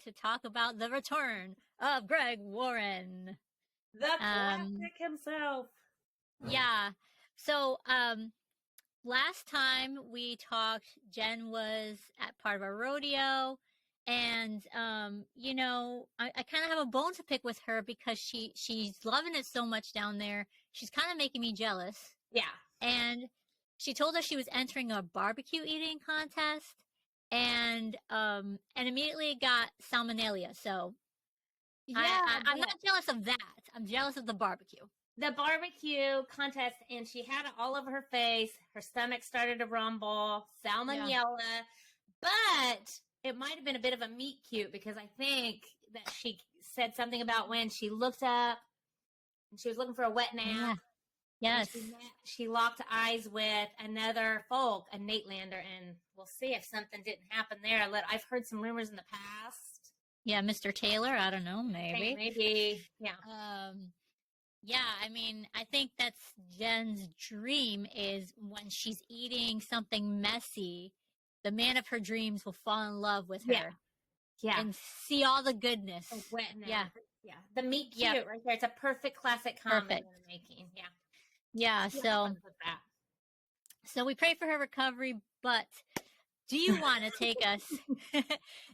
to talk about the return of Greg Warren. The classic himself. Yeah. So, last time we talked, Jen was at part of a rodeo, and you know, I kind of have a bone to pick with her because she's loving it so much down there. She's kind of making me jealous. Yeah. And she told us she was entering a barbecue eating contest, and immediately got salmonella. So yeah, I'm not jealous of that. I'm jealous of the barbecue. The barbecue contest, and she had it all over her face. Her stomach started to rumble, salmonella. Yeah. But it might have been a bit of a meet cute because I think that she said something about when she looked up and she was looking for a wet nap. Yeah. Yes. She locked eyes with another folk, a Natelander, and we'll see if something didn't happen there. I've heard some rumors in the past. Yeah, Mr. Taylor, I don't know, maybe. Maybe, yeah. Yeah, I mean, I think that's Jen's dream is when she's eating something messy, the man of her dreams will fall in love with her. Yeah. And see all the goodness. Yeah. The meat cute right there. It's a perfect classic comedy we're making. Yeah. Yeah, so we pray for her recovery, but do you want to take us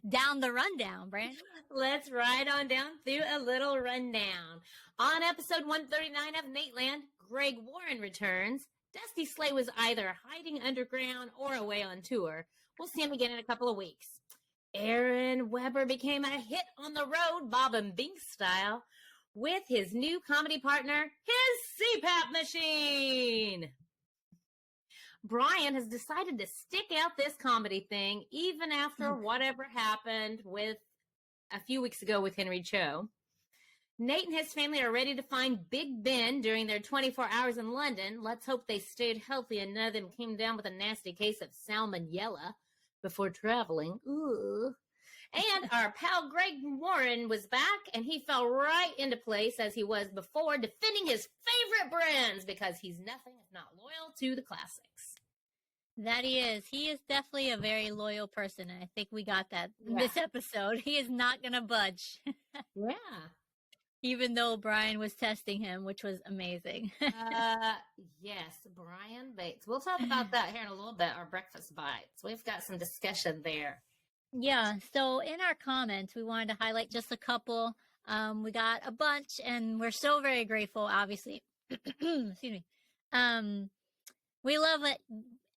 down the rundown, Brandi? Let's ride on down through a little rundown. On episode 139 of Nateland, Greg Warren returns. Dusty Slay was either hiding underground or away on tour. We'll see him again in a couple of weeks. Aaron Weber became a hit on the road, Bob and Bink style, with his new comedy partner, his CPAP machine. Brian has decided to stick out this comedy thing even after whatever happened with a few weeks ago with Henry Cho. Nate and his family are ready to find Big Ben during their 24 hours in London. Let's hope they stayed healthy and none of them came down with a nasty case of salmonella before traveling. Ooh. And our pal Greg Warren was back, and he fell right into place as he was before, defending his favorite brands because he's nothing if not loyal to the classics. That he is. He is definitely a very loyal person, and I think we got that in this episode. He is not going to budge. Yeah. Even though Brian was testing him, which was amazing. Yes, Brian Bates. We'll talk about that here in a little bit, our breakfast bites. We've got some discussion there. Yeah, so in our comments, we wanted to highlight just a couple. We got a bunch, and we're so very grateful, obviously. Excuse me. We love it.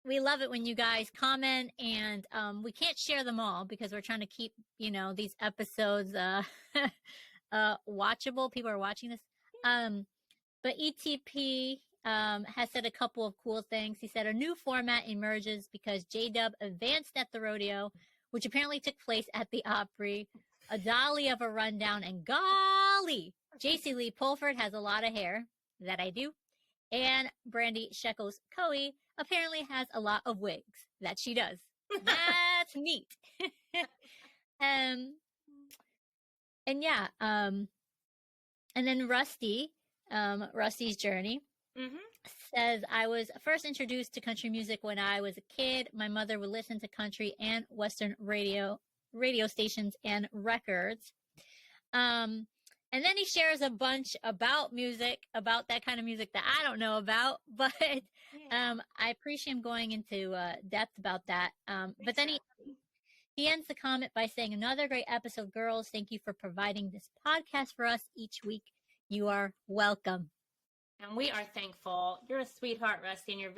We love it when you guys comment, and we can't share them all because we're trying to keep, these episodes watchable. People are watching this. But ETP has said a couple of cool things. He said a new format emerges because J-Dub advanced at the rodeo, which apparently took place at the Opry, a dolly of a rundown, and golly, Jacy Lee Pulford has a lot of hair, that I do, and Brandi Shekels Coe apparently has a lot of wigs, that she does. That's neat. And then Rusty's Journey, says, I was first introduced to country music when I was a kid. My mother would listen to country and Western radio stations and records. And then he shares a bunch about music, about that kind of music that I don't know about, but I appreciate him going into depth about that. But then he ends the comment by saying, another great episode, girls. Thank you for providing this podcast for us each week. You are welcome. And we are thankful. You're a sweetheart, Rusty, and you're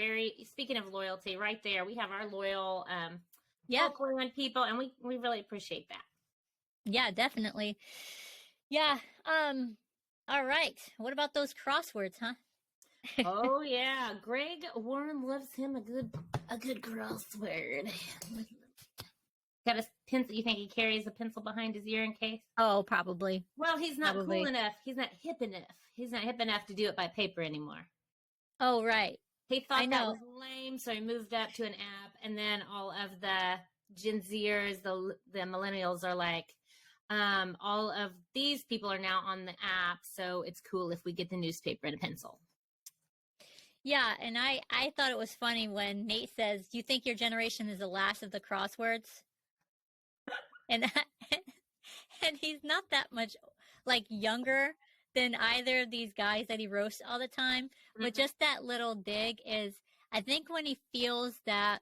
speaking of loyalty, right there. We have our loyal Folkland people, and we really appreciate that. Yeah, definitely. Yeah. All right. What about those crosswords, huh? Oh, yeah. Greg Warren loves him a good crossword. Got a pencil. You think he carries a pencil behind his ear in case? Oh, probably. Well, he's not cool enough. He's not hip enough. He's not hip enough to do it by paper anymore. Oh, right. He thought that was lame, so he moved up to an app. And then all of the Gen Zers, the millennials are like, all of these people are now on the app, so it's cool if we get the newspaper and a pencil. Yeah, and I thought it was funny when Nate says, "You think your generation is the last of the crosswords?" And And he's not that much like younger than either of these guys that he roasts all the time. But just that little dig is, I think when he feels that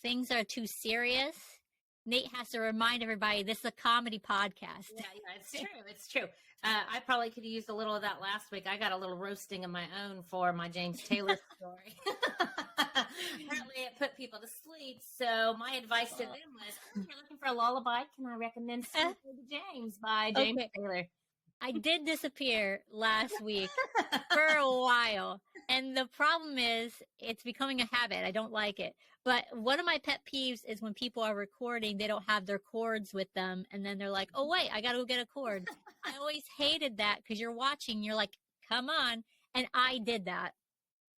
things are too serious, Nate has to remind everybody this is a comedy podcast. Yeah, it's true. It's true. I probably could have used a little of that last week. I got a little roasting of my own for my James Taylor story. Apparently, it put people to sleep. So my advice to them was, if you're looking for a lullaby, can I recommend Sweet Baby James by James Taylor? I did disappear last week for a while. And the problem is it's becoming a habit. I don't like it. But one of my pet peeves is when people are recording, they don't have their cords with them. And then they're like, oh, wait, I got to go get a cord. I always hated that because you're watching. You're like, come on. And I did that.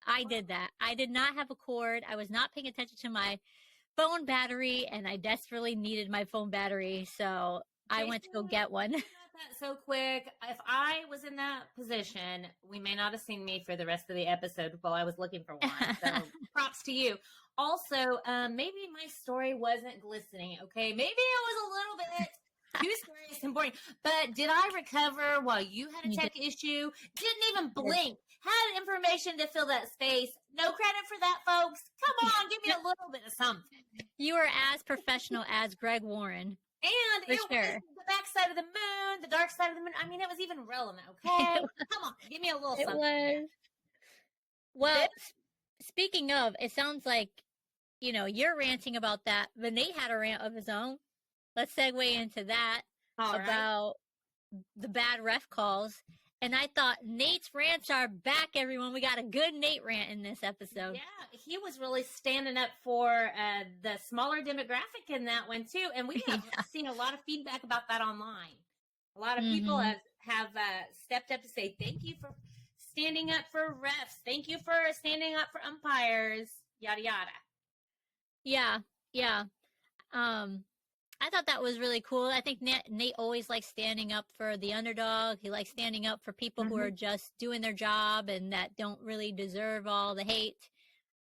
I did not have a cord. I was not paying attention to my phone battery. And I desperately needed my phone battery. So I went to go get one. That so quick. If I was in that position, we may not have seen me for the rest of the episode while I was looking for one. So props to you. Also, maybe my story wasn't glistening. Okay, maybe it was a little bit too serious and boring. But did I recover while you had a tech issue? Didn't even blink. Had information to fill that space. No credit for that, folks. Come on, give me a little bit of something. You are as professional as Greg Warren. And it was the back side of the moon, the dark side of the moon. I mean, it was even relevant, okay? Come on, give me a little something. It was. Well, speaking of, it sounds like, you're ranting about that, but Nate had a rant of his own. Let's segue into that about the bad ref calls. And I thought Nate's rants are back, everyone. We got a good Nate rant in this episode. Yeah, he was really standing up for the smaller demographic in that one, too. And we have seen a lot of feedback about that online. A lot of people have stepped up to say, thank you for standing up for refs. Thank you for standing up for umpires, yada, yada. Yeah. I thought that was really cool. I think Nate always likes standing up for the underdog. He likes standing up for people who are just doing their job and that don't really deserve all the hate.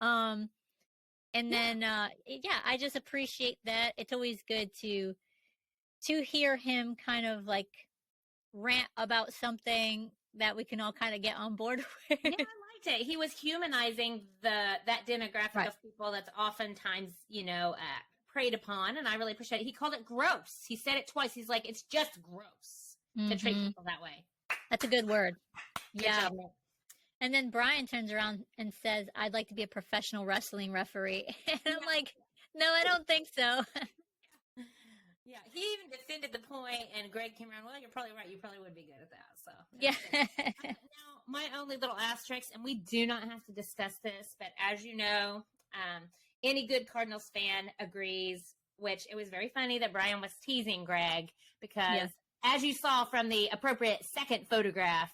And then, I just appreciate that. It's always good to hear him kind of like rant about something that we can all kind of get on board with. Yeah, I liked it. He was humanizing that demographic of people that's oftentimes, preyed upon, and I really appreciate it. He called it gross. He said it twice. He's like, it's just gross to treat people that way. That's a good word. Good job. And then Brian turns around and says, I'd like to be a professional wrestling referee. And I'm like, no, I don't think so. Yeah, he even defended the point, and Greg came around, well, you're probably right. You probably would be good at that. So yeah. Now, my only little asterisk, and we do not have to discuss this, but as you know, any good Cardinals fan agrees, which it was very funny that Brian was teasing Greg because, as you saw from the appropriate second photograph,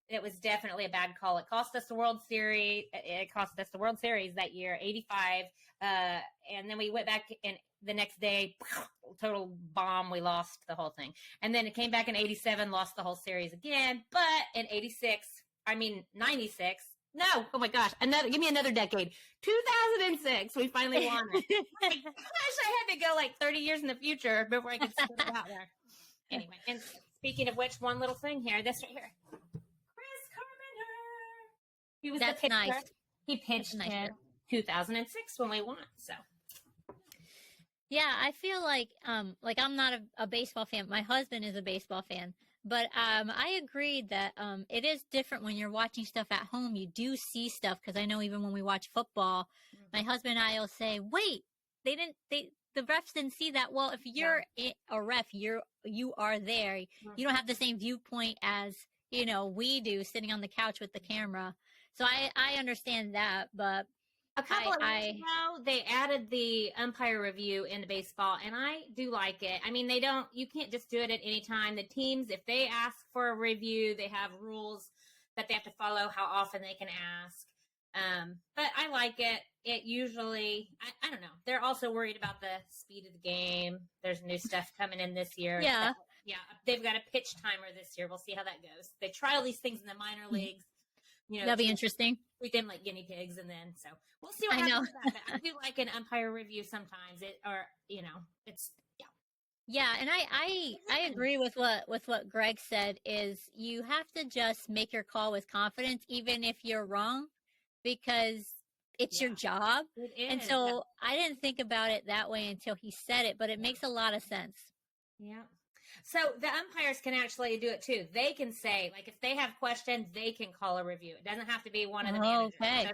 it was definitely a bad call. It cost us the World Series. It cost us the World Series that year, 85. And then we went back and the next day, total bomb. We lost the whole thing. And then it came back in 87, lost the whole series again. But in 96. No, oh my gosh, give me another decade. 2006, we finally won it. I wish I had to go like 30 years in the future before I could spit it out there. Anyway, and speaking of which, one little thing here, this right here. Chris Carpenter. He was the pitcher. Nice. He pitched in 2006 when we won, so. Yeah, I feel like I'm not a baseball fan. My husband is a baseball fan. But I agree that it is different when you're watching stuff at home. You do see stuff because I know even when we watch football, my husband and I will say, "Wait, the refs didn't see that." Well, if you're a ref, you are there. You don't have the same viewpoint as we do sitting on the couch with the camera. So I understand that, but. A couple of years ago, they added the umpire review into baseball, and I do like it. I mean, you can't just do it at any time. The teams, if they ask for a review, they have rules that they have to follow, how often they can ask. But I like it. It usually, I don't know. They're also worried about the speed of the game. There's new stuff coming in this year. Yeah. They've got a pitch timer this year. We'll see how that goes. They try all these things in the minor leagues. That'll be interesting. Treat them like guinea pigs, and then so we'll see what happens with that. But I do like an umpire review sometimes. It's Yeah, and I agree with what Greg said. Is you have to just make your call with confidence, even if you're wrong, because it's your job. It is. And so I didn't think about it that way until he said it, but it makes a lot of sense. Yeah. So the umpires can actually do it too. They can say, like, if they have questions, they can call a review. It doesn't have to be one of the managers. Okay. So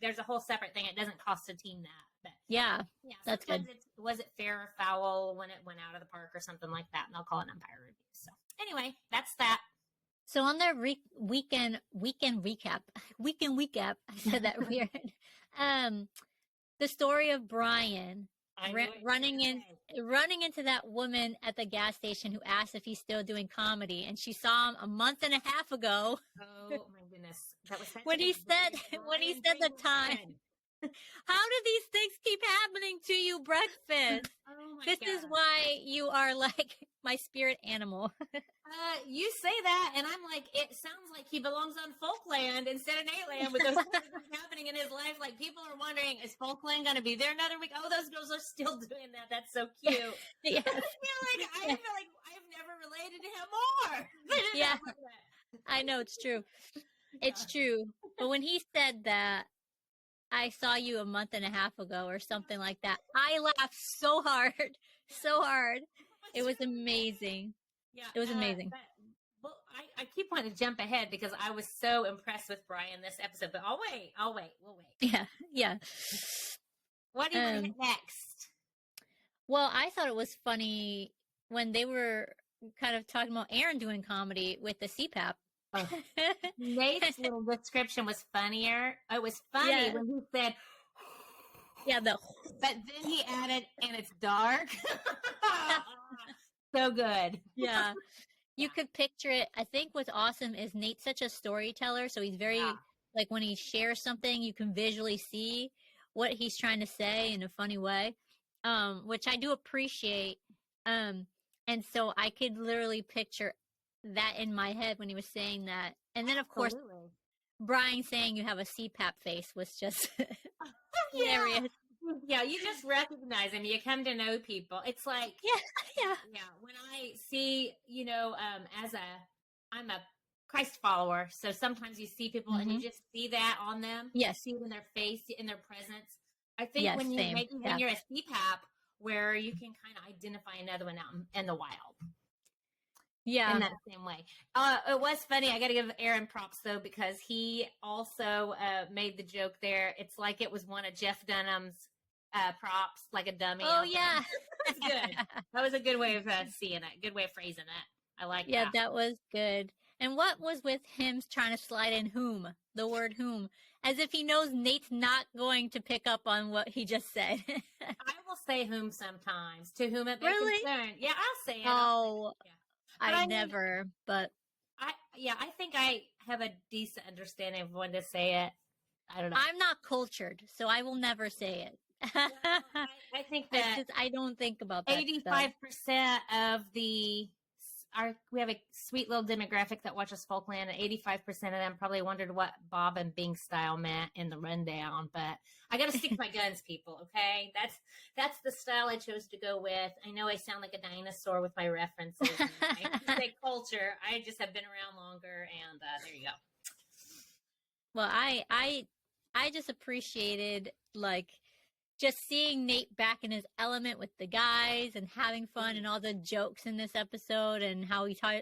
there's a whole separate thing. It doesn't cost the team that. But yeah, that's sometimes good. Was it fair or foul when it went out of the park or something like that, and they'll call an umpire review. So anyway, that's that. So on their weekend recap, I said that weird. The story of Brian running into that woman at the gas station who asked if he's still doing comedy, and she saw him a month and a half ago. Oh my goodness, that was when he said the time. How do these things keep happening to you, breakfast? This is why you are like my spirit animal. You say that, and I'm like, it sounds like he belongs on Folkland instead of Nateland with those things happening in his life. Like, people are wondering, is Folkland going to be there another week? Oh, those girls are still doing that. That's so cute. Yes. I feel like I've never related to him more. Yeah, I know, it's true. It's true. But when he said that, I saw you a month and a half ago or something like that, I laughed so hard. It was amazing. Yeah, it was amazing. Well, I keep wanting to jump ahead because I was so impressed with Brian this episode, but I'll wait. We'll wait. Yeah. What do you want to hit next? Well, I thought it was funny when they were kind of talking about Aaron doing comedy with the CPAP. Oh. Nate's little description was funnier. It was funny when he said, but then he added, and it's dark. So good. Yeah. You could picture it. I think what's awesome is Nate's such a storyteller. So he's very, like, when he shares something, you can visually see what he's trying to say in a funny way, which I do appreciate. And so I could literally picture that in my head when he was saying that. And then, of course, Brian saying you have a CPAP face was just hilarious. Yeah, you just recognize him. You come to know people. It's like, when I see, I'm a Christ follower. So sometimes you see people and you just see that on them. Yes. You see it in their face, in their presence. I think when you're a CPAP, where you can kind of identify another one out in the wild. Yeah. In that same way. It was funny. I got to give Aaron props, though, because he also made the joke there. It's like it was one of Jeff Dunham's props, like a dummy. Oh, yeah. That's good. That was a good way of seeing it. Good way of phrasing it. I like that. Yeah, that was good. And what was with him trying to slide in whom? The word whom. As if he knows Nate's not going to pick up on what he just said. I will say whom sometimes. To whom it may concern. Yeah, I'll say it. Oh, I never, but I think I have a decent understanding of when to say it. I don't know. I'm not cultured, so I will never say it. Well, I think that I don't think about that. 85% of we have a sweet little demographic that watches Folkland, and 85% of them probably wondered what Bob and Bing style meant in the rundown. But I got to stick to my guns, people. Okay, that's the style I chose to go with. I know I sound like a dinosaur with my references. I say culture. I just have been around longer, and there you go. Well, I just appreciated, like, just seeing Nate back in his element with the guys and having fun and all the jokes in this episode and how he taught.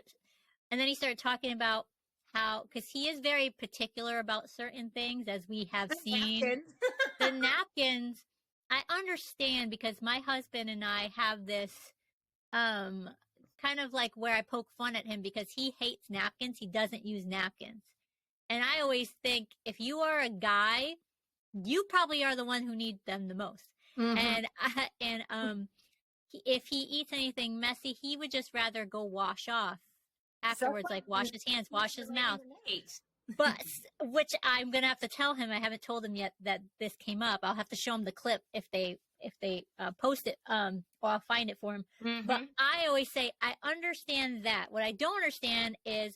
And then he started talking about how, because he is very particular about certain things, as we have seen. Napkins. The napkins, I understand, because my husband and I have this kind of like where I poke fun at him because he hates napkins. He doesn't use napkins. And I always think if you are a guy, you probably are the one who needs them the most. Mm-hmm. And if he eats anything messy, he would just rather go wash off afterwards, like wash his hands, wash his mouth. But which I'm gonna have to tell him. I haven't told him yet that this came up. I'll have to show him the clip if they post it, or I'll find it for him. Mm-hmm. But I always say I understand that. What I don't understand is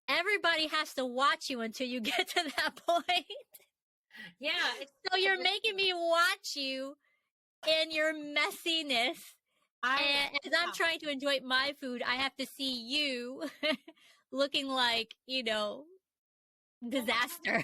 everybody has to watch you until you get to that point. Yeah. So you're making me watch you in your messiness And as I'm trying to enjoy my food, I have to see you looking like, disaster.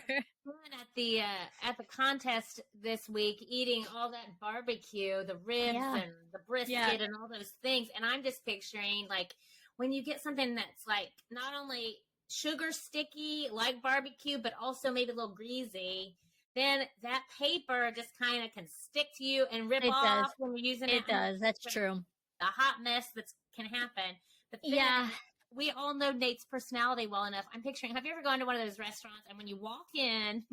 At the contest this week, eating all that barbecue, the ribs and the brisket and all those things. And I'm just picturing, like, when you get something that's, like, not only sugar sticky, like barbecue, but also maybe a little greasy, then that paper just kind of can stick to you and rip off when you're using it. It does. That's true. The hot mess that can happen. But then, we all know Nate's personality well enough. I'm picturing, have you ever gone to one of those restaurants and when you walk in,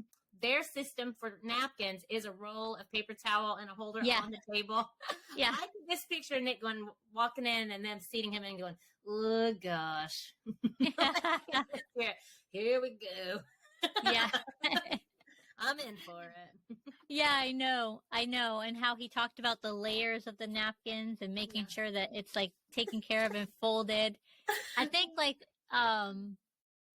their system for napkins is a roll of paper towel and a holder on the table? Yeah. I can just picture Nick walking in and then seating him and going, oh gosh. Here we go. Yeah. I'm in for it. Yeah, I know. And how he talked about the layers of the napkins and making sure that it's like taken care of and folded. I think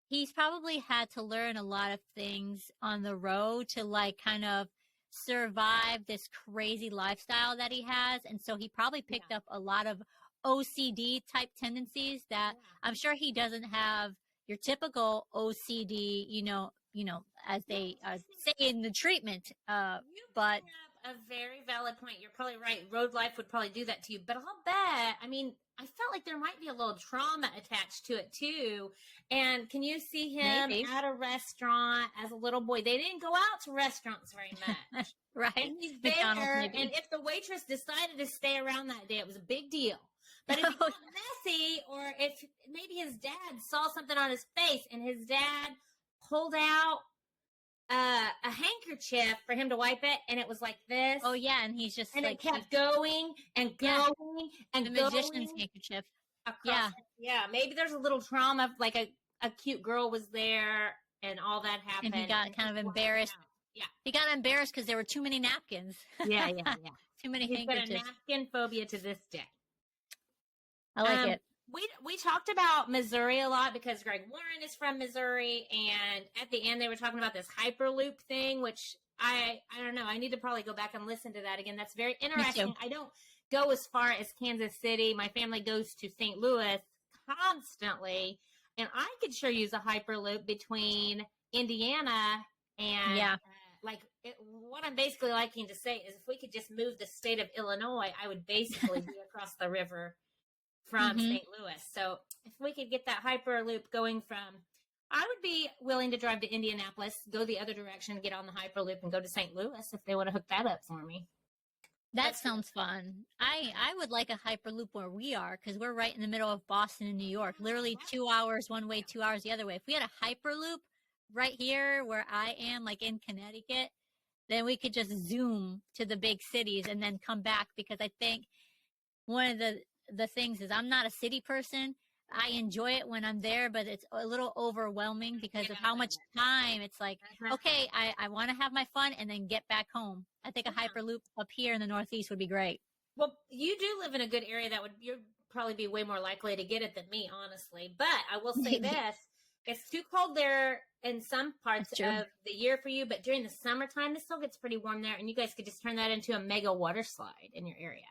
he's probably had to learn a lot of things on the road to like kind of survive this crazy lifestyle that he has. And so he probably picked up a lot of OCD type tendencies that I'm sure he doesn't have your typical OCD, as they say in the treatment. But a very valid point. You're probably right. Road life would probably do that to you. But I'll bet, I felt like there might be a little trauma attached to it too. And can you see him at a restaurant as a little boy? They didn't go out to restaurants very much. Right. And he's there. And if the waitress decided to stay around that day, it was a big deal. But if it got messy, or if maybe his dad saw something on his face and his dad pulled out a handkerchief for him to wipe it, and it was like this. Oh yeah, and he's just and like it kept going and going and the going. magician's handkerchief. Yeah. Maybe there's a little trauma, like a cute girl was there, and all that happened. And he got kind of embarrassed. Yeah, he got embarrassed because there were too many napkins. Yeah. Too many He's handkerchiefs. He's got a napkin phobia to this day. I like it. We talked about Missouri a lot because Greg Warren is from Missouri, and at the end they were talking about this Hyperloop thing, which I don't know. I need to probably go back and listen to that again. That's very interesting. I don't go as far as Kansas City. My family goes to St. Louis constantly, and I could sure use a Hyperloop between Indiana and what I'm basically liking to say is if we could just move the state of Illinois, I would basically be across the river from St. Louis. So if we could get that Hyperloop going I would be willing to drive to Indianapolis, go the other direction, get on the Hyperloop and go to St. Louis if they want to hook that up for me. That sounds fun. I would like a Hyperloop where we are because we're right in the middle of Boston and New York, literally 2 hours one way, 2 hours the other way. If we had a Hyperloop right here where I am, like in Connecticut, then we could just zoom to the big cities and then come back, because I think one of the things is I'm not a city person. I enjoy it when I'm there, but it's a little overwhelming because of how much time it's like, okay, I want to have my fun and then get back home. I think a Hyperloop up here in the Northeast would be great. Well, you do live in a good area you'd probably be way more likely to get it than me, honestly. But I will say this, it's too cold there in some parts of the year for you, but during the summertime, it still gets pretty warm there, and you guys could just turn that into a mega water slide in your area.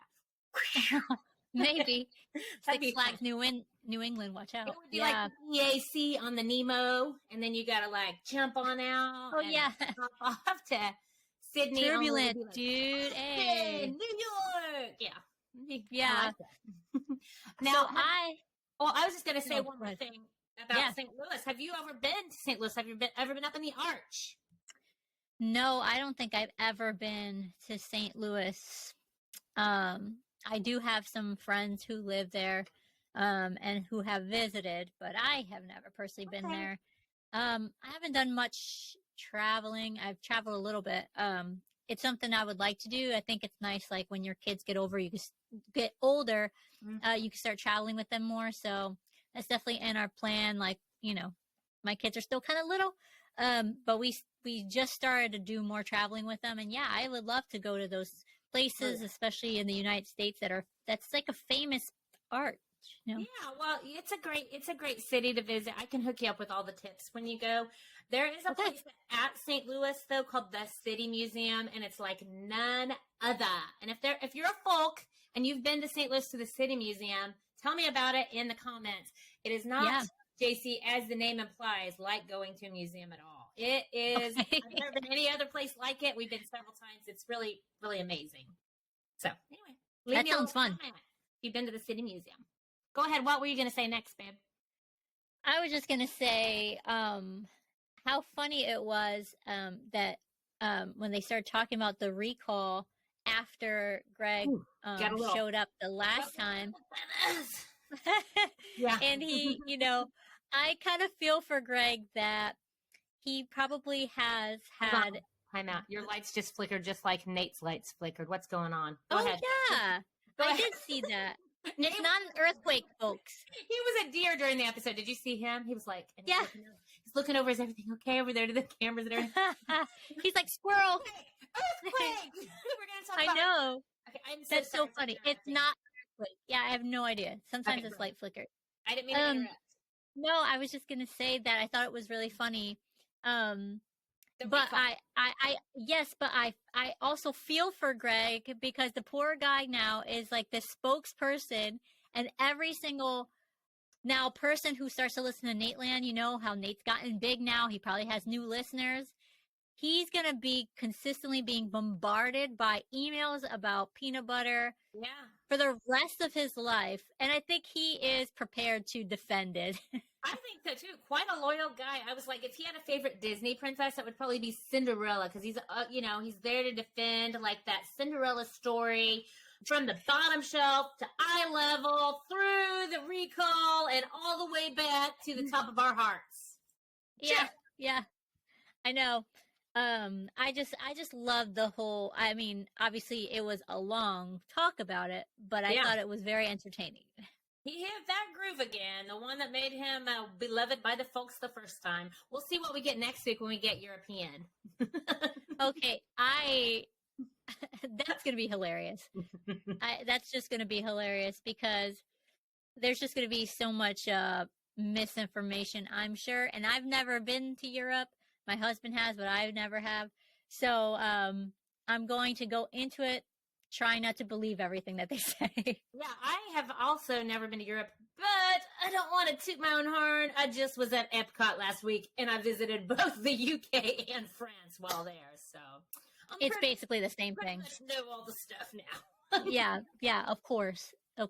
Maybe. Six Flags New England, watch out. It would be like EAC on the Nemo, and then you got to like jump on out. Oh, yeah. Hop off to Sydney. Turbulent, dude. Hey. New York. Yeah. Yeah. Now, I was just going to say one more thing about St. Louis. Have you ever been to St. Louis? Have you ever been up in the Arch? No, I don't think I've ever been to St. Louis. I do have some friends who live there, and who have visited, but I have never personally been there. I haven't done much traveling. I've traveled a little bit. It's something I would like to do. I think it's nice, like when your kids get older, you can start traveling with them more. So that's definitely in our plan. Like, my kids are still kind of little, but we just started to do more traveling with them. And yeah, I would love to go to those places, especially in the United States that's like a famous art. Yeah, well, it's a great city to visit. I can hook you up with all the tips when you go. There is a place at St. Louis though called the City Museum, and it's like none other. And if you're a folk, and you've been to St. Louis to the City Museum, tell me about it in the comments. It is not, JC, as the name implies, like going to a museum at all. It is, I've never been any other place like it. We've been several times. It's really, really amazing. So anyway, that sounds fun. You've been to the City Museum. Go ahead. What were you going to say next, babe? I was just going to say how funny it was that when they started talking about the recall after Greg showed up the last time. Yeah. And he, I kind of feel for Greg that he probably has had. Time out. Your lights just flickered just like Nate's lights flickered. What's going on? Go ahead. Yeah. I did see that. It's not an earthquake, folks. He was a deer during the episode. Did you see him? He was like, he's looking over. Is everything okay over there to the cameras and everything? He's like, squirrel. Earthquake. We're going to talk about I know. Okay, That's so funny. It's not earthquake. Yeah, I have no idea. Sometimes it's light flicker. I didn't mean to interrupt. No, I was just going to say that I thought it was really funny. But I also feel for Greg because the poor guy now is like the spokesperson, and every single now person who starts to listen to Nateland, how Nate's gotten big now. He probably has new listeners. He's going to be consistently being bombarded by emails about peanut butter for the rest of his life. And I think he is prepared to defend it. I think so too. Quite a loyal guy. I was like, if he had a favorite Disney princess, it would probably be Cinderella, because he's, he's there to defend like that Cinderella story from the bottom shelf to eye level through the recall and all the way back to the top of our hearts. Yeah, I know. I just love the whole. I mean, obviously, it was a long talk about it, but I thought it was very entertaining. He hit that groove again, the one that made him beloved by the folks the first time. We'll see what we get next week when we get European. Okay, that's going to be hilarious. That's just going to be hilarious because there's just going to be so much misinformation, I'm sure. And I've never been to Europe. My husband has, but I never have. So I'm going to go into it trying not to believe everything that they say. Yeah, I have also never been to Europe, but I don't want to toot my own horn. I just was at Epcot last week, and I visited both the UK and France while there. So it's basically the same thing. I know all the stuff now. yeah, of course. So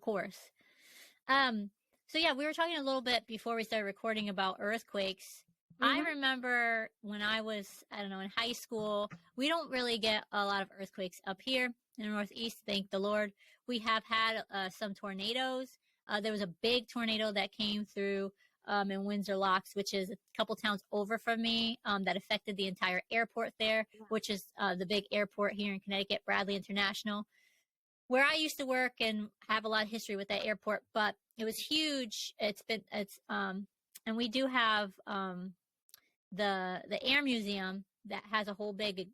yeah, we were talking a little bit before we started recording about earthquakes. I remember when I was, in high school, we don't really get a lot of earthquakes up here in the Northeast, thank the Lord. We have had some tornadoes. There was a big tornado that came through in Windsor Locks, which is a couple towns over from me, that affected the entire airport there, which is the big airport here in Connecticut, Bradley International, where I used to work and have a lot of history with that airport. But it was huge. And we do have the Air Museum that has a whole big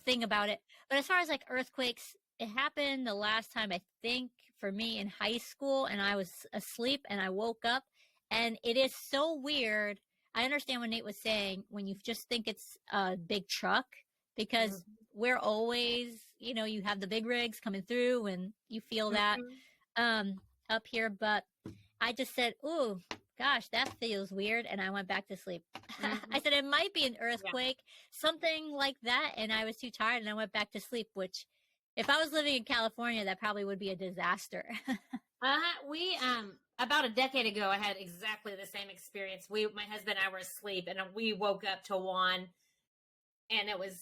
thing about it. But as far as like earthquakes, it happened the last time, I think, for me in high school, and I was asleep and I woke up, and it is so weird. I understand what Nate was saying when you just think it's a big truck, because we're always, you have the big rigs coming through and you feel that up here. But I just said, ooh, gosh, that feels weird. And I went back to sleep. I said, it might be an earthquake, something like that. And I was too tired and I went back to sleep, which if I was living in California, that probably would be a disaster. We, about a decade ago, I had exactly the same experience. My husband and I were asleep and we woke up to one, and it was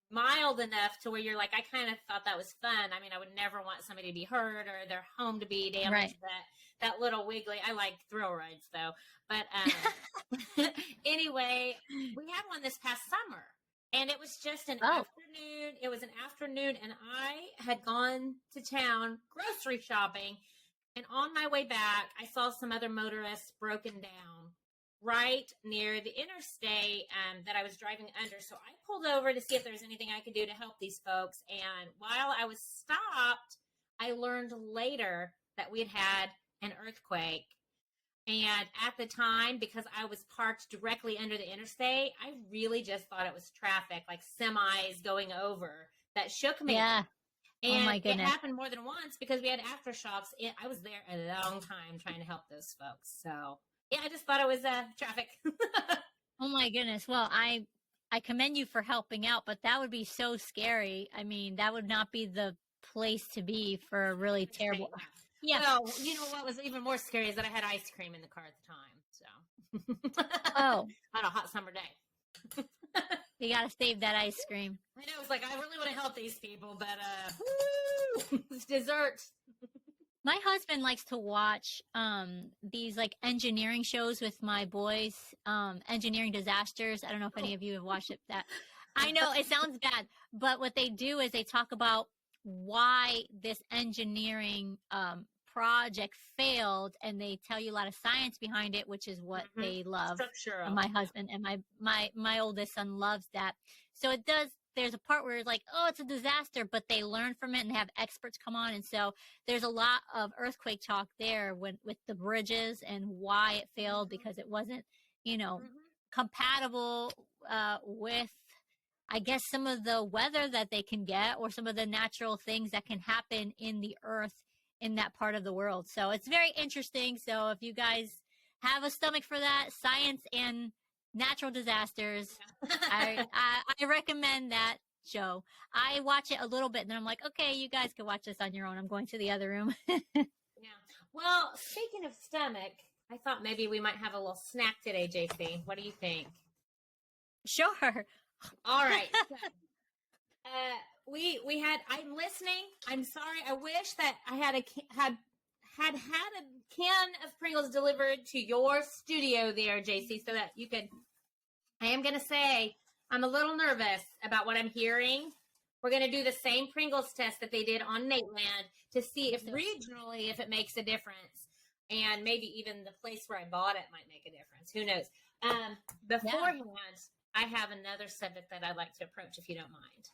mild enough to where you're like, I kind of thought that was fun. I mean, I would never want somebody to be hurt or their home to be damaged. Right. That little wiggly. I like thrill rides though. But anyway, we had one this past summer, and it was just an afternoon. It was an afternoon, and I had gone to town grocery shopping, and on my way back, I saw some other motorists broken down right near the interstate that I was driving under. So I pulled over to see if there was anything I could do to help these folks. And while I was stopped, I learned later that we had had an earthquake. And at the time, because I was parked directly under the interstate, I really just thought it was traffic, like semis going over, that shook me. Yeah. And oh my it goodness. happened more than once because we had aftershocks. I was there a long time trying to help those folks. So, yeah, I just thought it was traffic. Oh my goodness. Well, I commend you for helping out, but that would be so scary. I mean, that would not be the place to be for a really terrible. Yeah. Well, you know what was even more scary is that I had ice cream in the car at the time. So, oh, on a hot summer day. You got to save that ice cream. I know. It's like, I really want to help these people, but, it's dessert. My husband likes to watch these like engineering shows with my boys, engineering disasters. I don't know if any of you have watched it. That I know it sounds bad, but what they do is they talk about why this engineering project failed, and they tell you a lot of science behind it, which is what they love. Structural. My husband and my oldest son loves that. So it does. There's a part where it's like, oh, it's a disaster, but they learn from it and have experts come on. And so there's a lot of earthquake talk there with the bridges and why it failed, because it wasn't, compatible with, I guess, some of the weather that they can get or some of the natural things that can happen in the earth in that part of the world. So it's very interesting. So if you guys have a stomach for that, science and natural disasters, I recommend that show. I watch it a little bit and then I'm like, okay, you guys can watch this on your own. I'm going to the other room. Yeah. Well, speaking of stomach, I thought maybe we might have a little snack today, JC. What do you think? Sure. All right. So, we had. I'm listening. I'm sorry. I wish that I had a can of Pringles delivered to your studio there, JC, so that you could. I am going to say I'm a little nervous about what I'm hearing. We're going to do the same Pringles test that they did on Nateland to see if regionally if it makes a difference, and maybe even the place where I bought it might make a difference. Who knows? Beforehand, I have another subject that I'd like to approach, if you don't mind.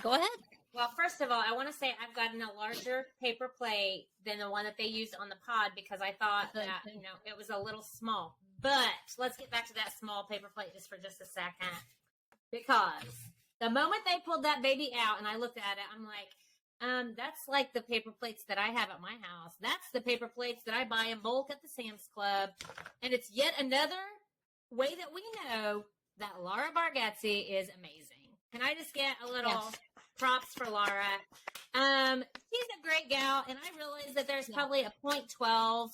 Go ahead. Well, first of all, I want to say I've gotten a larger paper plate than the one that they used on the pod because I thought that, it was a little small. But let's get back to that small paper plate just for just a second. Because the moment they pulled that baby out and I looked at it, I'm like, that's like the paper plates that I have at my house. That's the paper plates that I buy in bulk at the Sam's Club. And it's yet another way that we know that Laura Bargatze is amazing. Can I just get a little props for Laura? She's a great gal, and I realize that there's probably a 0.12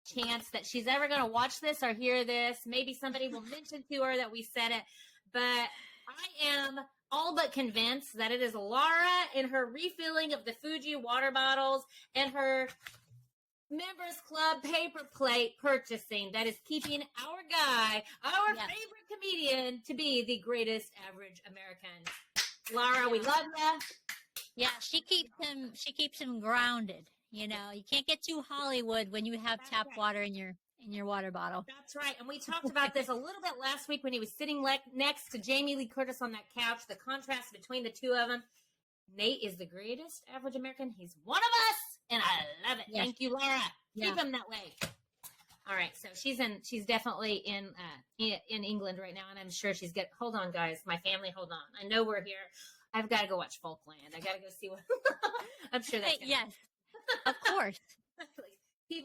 chance that she's ever going to watch this or hear this. Maybe somebody will mention to her that we said it, but I am all but convinced that it is Laura and her refilling of the Fuji water bottles and her Members Club paper plate purchasing that is keeping our guy, our favorite comedian, to be the greatest average American. Laura, we love you. Yeah, she keeps him grounded. You can't get too Hollywood when you have tap water in your water bottle. That's right. And we talked about this a little bit last week when he was sitting next to Jamie Lee Curtis on that couch, the contrast between the two of them. Nate is the greatest average American. He's one of us. And I love it. Yes. Thank you, Laura. Keep him that way. All right. So she's definitely in England right now. And I'm sure she's hold on, guys. My family, hold on. I know we're here. I've got to go watch Folkland. I got to go see what, I'm sure that's yes, of course. I'm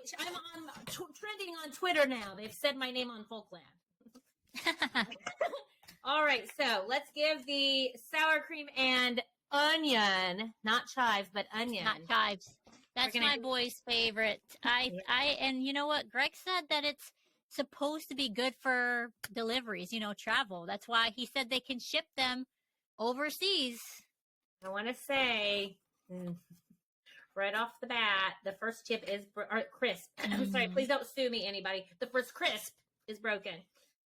trending on Twitter now. They've said my name on Folkland. All right. So let's give the sour cream and onion, not chives, but onion. Not chives. That's my boy's favorite. And you know what? Greg said that it's supposed to be good for deliveries, travel. That's why he said they can ship them overseas. I want to say right off the bat, the first chip is crisp. I'm sorry, please don't sue me, anybody. The first crisp is broken.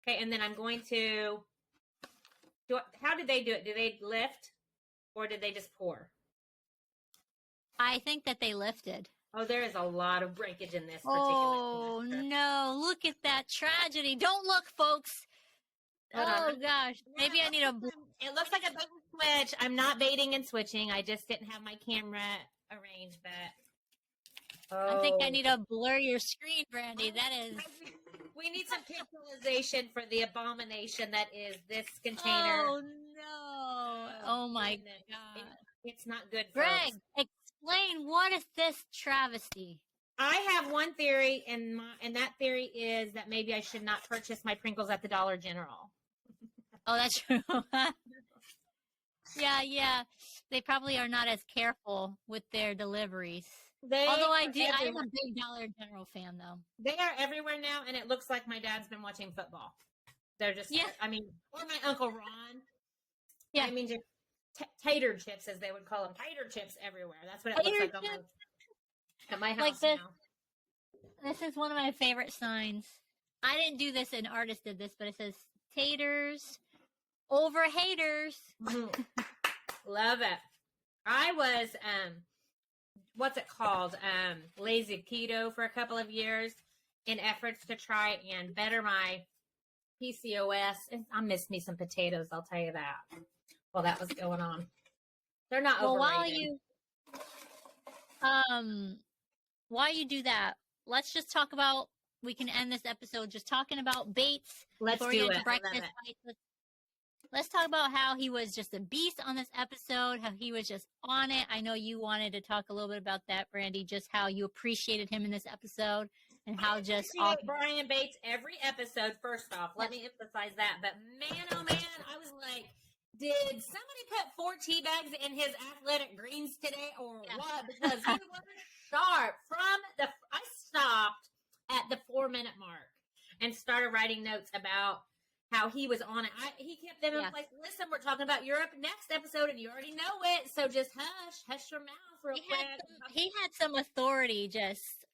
Okay, and then I'm going to how did they do it? Did they lift or did they just pour? I think that they lifted. Oh, there is a lot of breakage in this particular Oh, no. Look at that tragedy. Don't look, folks. Oh, gosh. Maybe I need a... It looks like a bait and switch. I'm not baiting and switching. I just didn't have my camera arranged, but... I think I need to blur your screen, Brandi. That is... We need some pixelization for the abomination that is this container. Oh, no. Oh, my God. It's not good, Greg, folks. explain, what is this travesty? I have one theory, and that theory is that maybe I should not purchase my Pringles at the Dollar General. Oh, that's true. Yeah. They probably are not as careful with their deliveries. Although I'm a big Dollar General fan, though. They are everywhere now, and it looks like my dad's been watching football. They're just, or my Uncle Ron. Yeah. I mean, just tater chips, as they would call them. Tater chips everywhere. That's what it looks like at my house now. This is one of my favorite signs. I didn't do this, an artist did this, but it says, taters over haters. Love it. I was, what's it called? Lazy keto for a couple of years in efforts to try and better my PCOS. I missed me some potatoes, I'll tell you that. Well, that was going on. They're not overrated. While you do that, let's just talk about, we can end this episode just talking about Bates. Let's do it. Let's talk about how he was just a beast on this episode, how he was just on it. I know you wanted to talk a little bit about that, Brandi, just how you appreciated him in this episode and how just Brian Bates every episode. First off, let me emphasize that. But man, oh man, I was like, did somebody put 4 tea bags in his athletic greens today or what? Because he was sharp I stopped at the 4-minute mark and started writing notes about how he was on it. He kept them in place. Listen, we're talking about Europe next episode, and you already know it. So just hush your mouth real quick. He had some authority just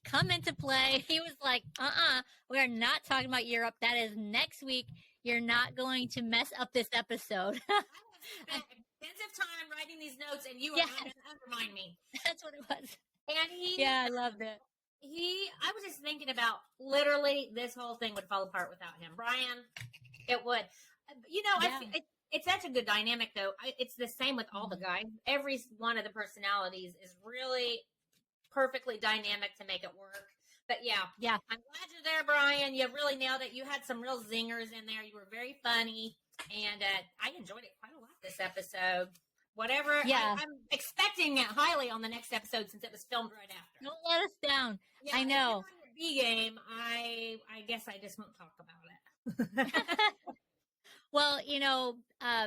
come into play. He was like, we are not talking about Europe. That is next week. You're not going to mess up this episode. I spent extensive time writing these notes, and you are not going to undermine me. That's what it was. And I loved it. I was just thinking about literally this whole thing would fall apart without him. Brian, it would. It's such a good dynamic, though. It's the same with all the guys. Every one of the personalities is really perfectly dynamic to make it work. But I'm glad you're there, Brian. You really nailed it. You had some real zingers in there. You were very funny, and I enjoyed it quite a lot this episode. Whatever. I'm expecting it highly on the next episode since it was filmed right after. Don't let us down. Yeah, I know. B game. I guess I just won't talk about it. Well,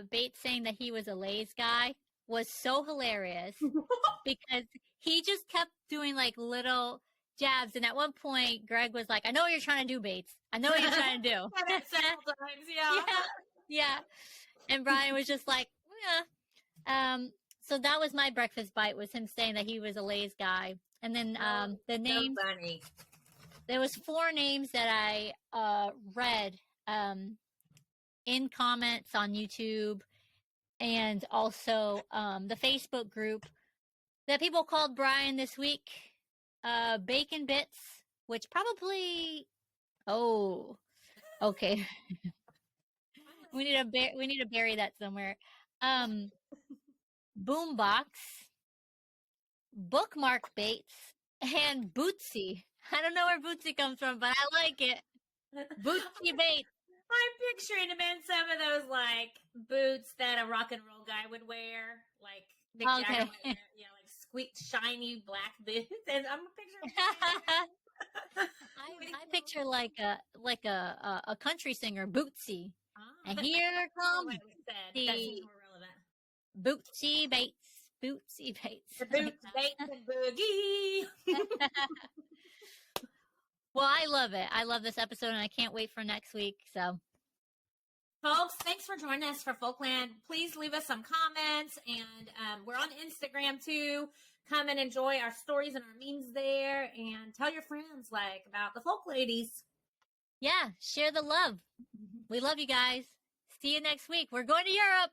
Bates saying that he was a Lay's guy was so hilarious because he just kept doing like little jabs, and at one point Greg was like, I know what you're trying to do, Bates. I know what you're trying to do. Several times, yeah. And Brian was just like, so that was my breakfast bite, was him saying that he was a Lay's guy. And then the names, so funny. There was 4 names that I read in comments on YouTube and also the Facebook group that people called Brian this week Bacon Bits, which probably okay. we need to bury that somewhere. Boombox, Bookmark Bates, and Bootsy. I don't know where Bootsy comes from, but I like it. Bootsy Bates. I'm picturing him in some of those like boots that a rock and roll guy would wear, like Mick Jagger would wear, like squeak shiny black boots. And I'm picturing. I picture like a country singer, Bootsy. And here comes the Bootsy Bates. Bootsy Bates. The Boots Bates and Boogie. Well, I love it. I love this episode, and I can't wait for next week. So, folks, thanks for joining us for Folkland. Please leave us some comments, and we're on Instagram too. Come and enjoy our stories and our memes there, and tell your friends about the Folk Ladies. Yeah, share the love. We love you guys. See you next week. We're going to Europe.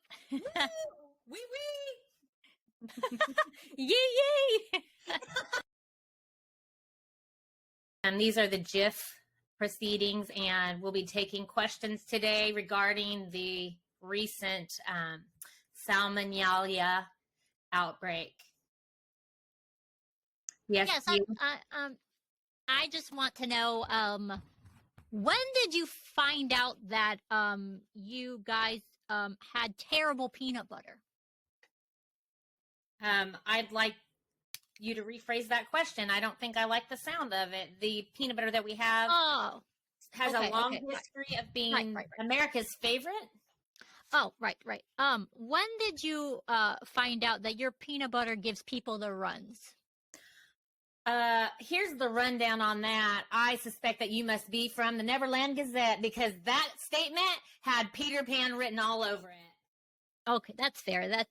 Wee wee. Yee. These are the GIF proceedings, and we'll be taking questions today regarding the recent salmonella outbreak. Yes. I just want to know, when did you find out that you guys had terrible peanut butter? I'd like you to rephrase that question. I don't think I like the sound of it. The peanut butter that we have has a long history of being America's favorite. Oh, right. When did you find out that your peanut butter gives people the runs? Here's the rundown on that. I suspect that you must be from the Neverland Gazette because that statement had Peter Pan written all over it. Okay, that's fair. That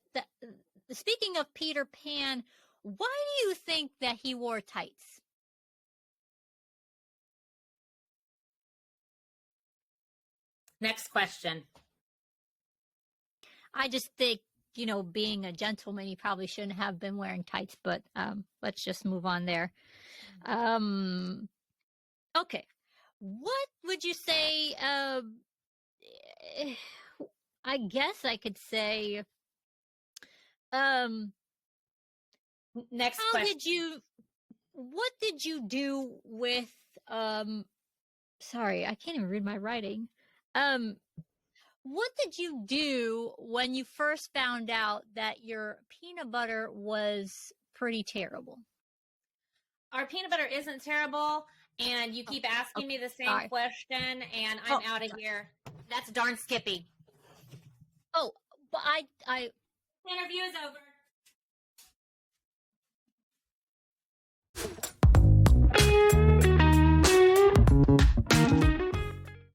speaking of Peter Pan, why do you think that he wore tights? Next question. I just think, being a gentleman, he probably shouldn't have been wearing tights, but let's just move on there. Okay. What would you say, I guess I could say, next question. What did you do with, sorry, I can't even read my writing. What did you do when you first found out that your peanut butter was pretty terrible? Our peanut butter isn't terrible, and you keep asking me the same question, and I'm out of here. That's darn Skippy. Oh, but I interview is over.